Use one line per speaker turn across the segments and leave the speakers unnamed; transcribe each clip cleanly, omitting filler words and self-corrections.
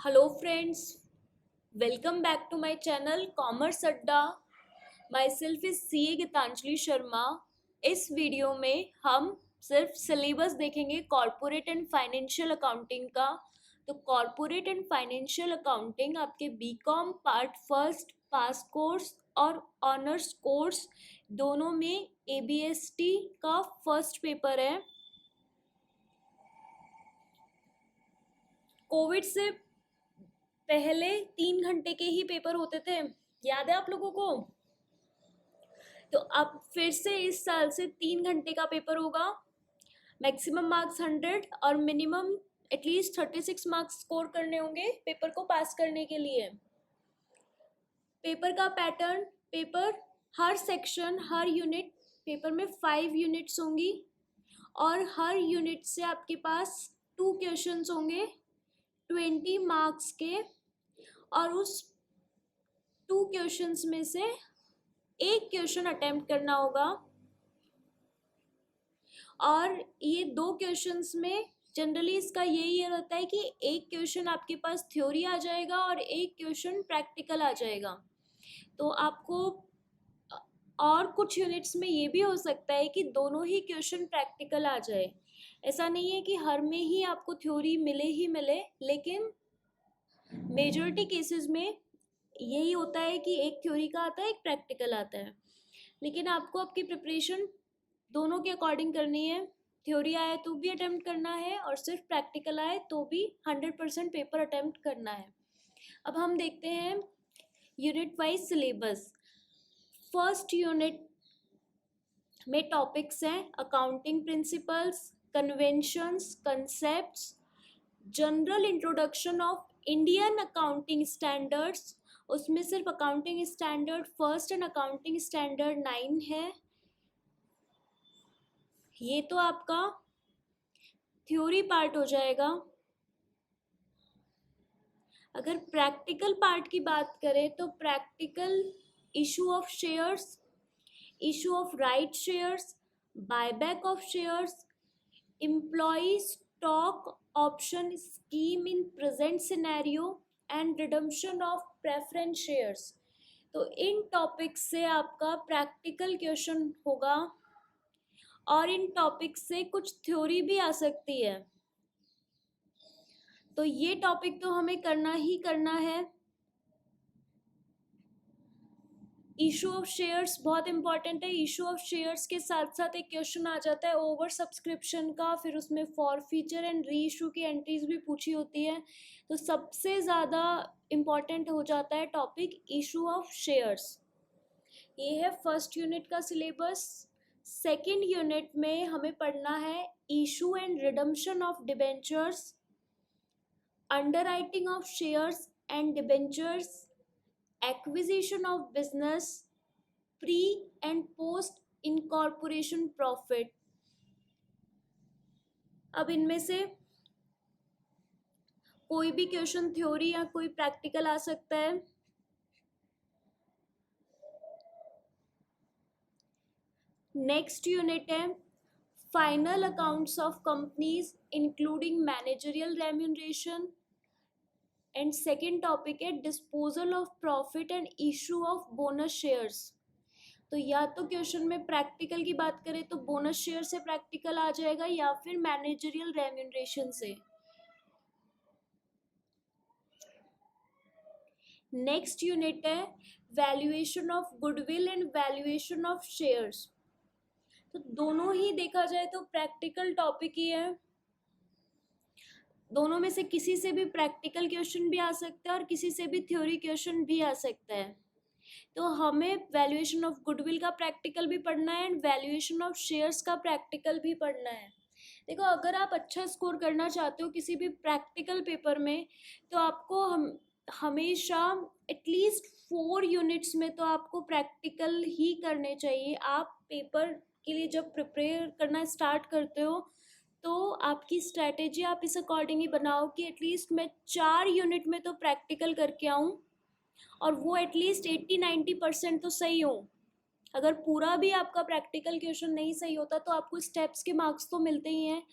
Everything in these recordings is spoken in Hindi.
Hello friends, welcome back to my channel Commerce Adda. Myself is CA Geetanjali Sharma. इस वीडियो में हम सिर्फ सिलेबस देखेंगे कॉरपोरेट एंड फाइनेंशियल अकाउंटिंग का. तो कॉरपोरेट एंड फाइनेंशियल अकाउंटिंग आपके BCom part first pass course और ऑनर्स कोर्स दोनों में ABST का फर्स्ट पेपर है. कोविड से पहले 3 घंटे के ही पेपर होते थे, याद है आप लोगों को? तो अब फिर से इस साल से 3 घंटे का पेपर होगा. मैक्सिमम मार्क्स 100 और मिनिमम एटलीस्ट 36 मार्क्स स्कोर करने होंगे पेपर को पास करने के लिए. पेपर का पैटर्न, पेपर हर सेक्शन हर यूनिट पेपर में 5 यूनिट्स होंगी और हर यूनिट से आपके पास 2 क्वेश्चंस होंगे 20 मार्क्स के, और उस 2 क्वेश्चंस में से एक क्वेश्चन अटेम्प्ट करना होगा. और ये 2 क्वेश्चंस में जनरली इसका यही रहता है कि एक क्वेश्चन आपके पास थ्योरी आ जाएगा और एक क्वेश्चन प्रैक्टिकल आ जाएगा. तो आपको और कुछ यूनिट्स में ये भी हो सकता है कि दोनों ही क्वेश्चन प्रैक्टिकल आ जाए. ऐसा नहीं है कि हर में ही आपको थ्योरी मिले ही मिले, लेकिन मेजॉरिटी केसेस में यही होता है कि एक थ्योरी का आता है एक प्रैक्टिकल आता है. लेकिन आपको आपकी प्रिपरेशन दोनों के अकॉर्डिंग करनी है. थ्योरी आए तो भी अटेम्प्ट करना है और सिर्फ प्रैक्टिकल आए तो भी 100% पेपर अटेम्प्ट करना है. अब हम देखते हैं unit wise syllabus. First unit में टॉपिक्स हैं accounting principles, conventions, concepts, general introduction of Indian accounting standards. उसमें सिर्फ accounting standard first and accounting standard 9 है. ये तो आपका थ्योरी पार्ट हो जाएगा. अगर प्रैक्टिकल पार्ट की बात करें तो practical issue of shares, issue of right shares, buyback of shares, employee stock option scheme in present scenario and redemption of preference shares. तो इन टॉपिक्स से आपका प्रैक्टिकल क्वेश्चन होगा और इन टॉपिक्स से कुछ थ्योरी भी आ सकती है. तो ये टॉपिक तो हमें करना ही करना है. इशू ऑफ शेयर्स बहुत इंपॉर्टेंट है. इशू ऑफ शेयर्स के साथ साथ एक क्वेश्चन आ जाता है ओवर सब्सक्रिप्शन का, फिर उसमें for feature and re issue की एंट्रीज भी पूछी होती है. तो सबसे ज़्यादा इम्पॉर्टेंट हो जाता है टॉपिक इशू ऑफ शेयर्स. ये है फर्स्ट यूनिट का सिलेबस. सेकेंड यूनिट में हमें पढ़ना है issue and redemption of debentures, underwriting of shares and debentures, acquisition of business, pre and post incorporation profit. अब इनमें से कोई भी क्वेश्चन थ्योरी या कोई प्रैक्टिकल आ सकता है. नेक्स्ट यूनिट है final accounts of companies including managerial remuneration, and second topic है disposal of profit and issue of bonus shares. तो या तो क्वेश्चन में प्रैक्टिकल की बात करें तो बोनस शेयर से प्रैक्टिकल आ जाएगा या फिर मैनेजरियल रेम्यूनरेशन से. नेक्स्ट यूनिट है valuation of goodwill and valuation of shares. तो दोनों ही देखा जाए तो प्रैक्टिकल टॉपिक ही है. दोनों में से किसी से भी प्रैक्टिकल क्वेश्चन भी आ सकता है और किसी से भी थ्योरी क्वेश्चन भी आ सकता है. तो हमें वैल्यूएशन ऑफ गुडविल का प्रैक्टिकल भी पढ़ना है एंड वैल्यूएशन ऑफ शेयर्स का प्रैक्टिकल भी पढ़ना है. देखो, अगर आप अच्छा स्कोर करना चाहते हो किसी भी प्रैक्टिकल पेपर में तो आपको हमेशा एटलीस्ट 4 यूनिट्स में तो आपको प्रैक्टिकल ही करने चाहिए. आप पेपर के लिए जब प्रिपेयर करना स्टार्ट करते हो तो आपकी स्ट्रैटेजी आप इस अकॉर्डिंग ही बनाओ कि एटलीस्ट मैं 4 यूनिट में तो प्रैक्टिकल करके आऊँ और वो एटलीस्ट 80-90% तो सही हो. अगर पूरा भी आपका प्रैक्टिकल क्वेश्चन नहीं सही होता तो आपको स्टेप्स के मार्क्स तो मिलते ही हैं.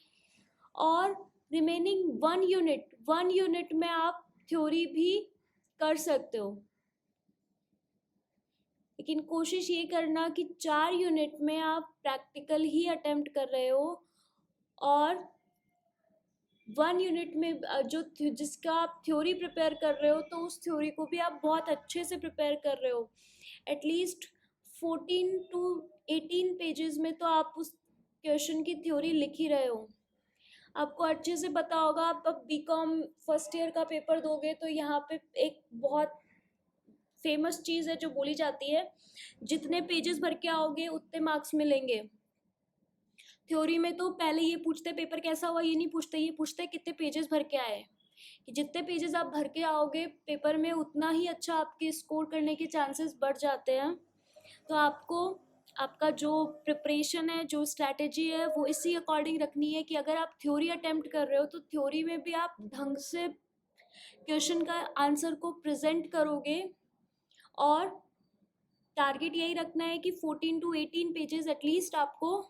और रिमेनिंग 1 यूनिट में आप थ्योरी भी कर सकते हो, लेकिन कोशिश ये करना कि 4 यूनिट में आप प्रैक्टिकल ही अटेम्प्ट कर रहे हो, और 1 यूनिट में जिसका आप थ्योरी प्रिपेयर कर रहे हो तो उस थ्योरी को भी आप बहुत अच्छे से प्रिपेयर कर रहे हो। एटलीस्ट 14 to 18 पेजेस में तो आप उस क्वेश्चन की थ्योरी लिख ही रहे हो। आपको अच्छे से पता होगा, आप अब बीकॉम फर्स्ट ईयर का पेपर दोगे तो यहाँ पे एक बहुत फेमस चीज़ है जो बोली जाती है, जितने पेजेस भर के आओगे उतने मार्क्स मिलेंगे। थ्योरी में तो पहले ये पूछते पेपर कैसा हुआ, ये नहीं पूछते, ये पूछते कितने पेजेस भर के आए, कि जितने पेजेस आप भर के आओगे पेपर में उतना ही अच्छा आपके स्कोर करने के चांसेस बढ़ जाते हैं। तो आपको आपका जो प्रिपरेशन है, जो स्ट्रैटेजी है, वो इसी अकॉर्डिंग रखनी है कि अगर आप थ्योरी अटेम्प्ट कर रहे हो तो थ्योरी में भी आप ढंग से क्वेश्चन का आंसर को प्रेजेंट करोगे, और टारगेट यही रखना है कि 14 to 18 पेजेस एटलीस्ट आपको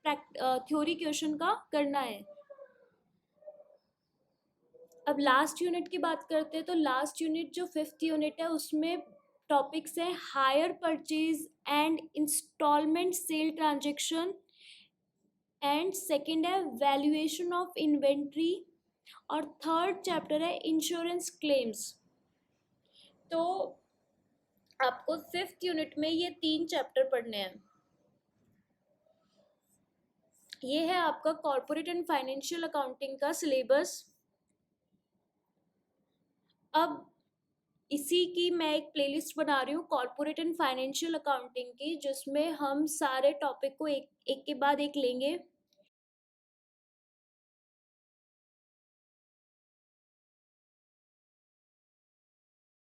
थ्योरी क्वेश्चन का करना है। अब लास्ट यूनिट की बात करते हैं, तो लास्ट यूनिट जो 5th यूनिट है उसमें टॉपिक्स है hire purchase and installment sale transaction, and second है वैल्यूएशन ऑफ इन्वेंट्री, और थर्ड चैप्टर है इंश्योरेंस क्लेम्स। तो आपको 5th यूनिट में ये 3 चैप्टर पढ़ने हैं। ये है आपका कॉर्पोरेट एंड फाइनेंशियल अकाउंटिंग का सिलेबस। अब इसी की मैं एक प्लेलिस्ट बना रही हूँ कॉर्पोरेट एंड फाइनेंशियल अकाउंटिंग की, जिसमें हम सारे टॉपिक को एक के बाद एक लेंगे।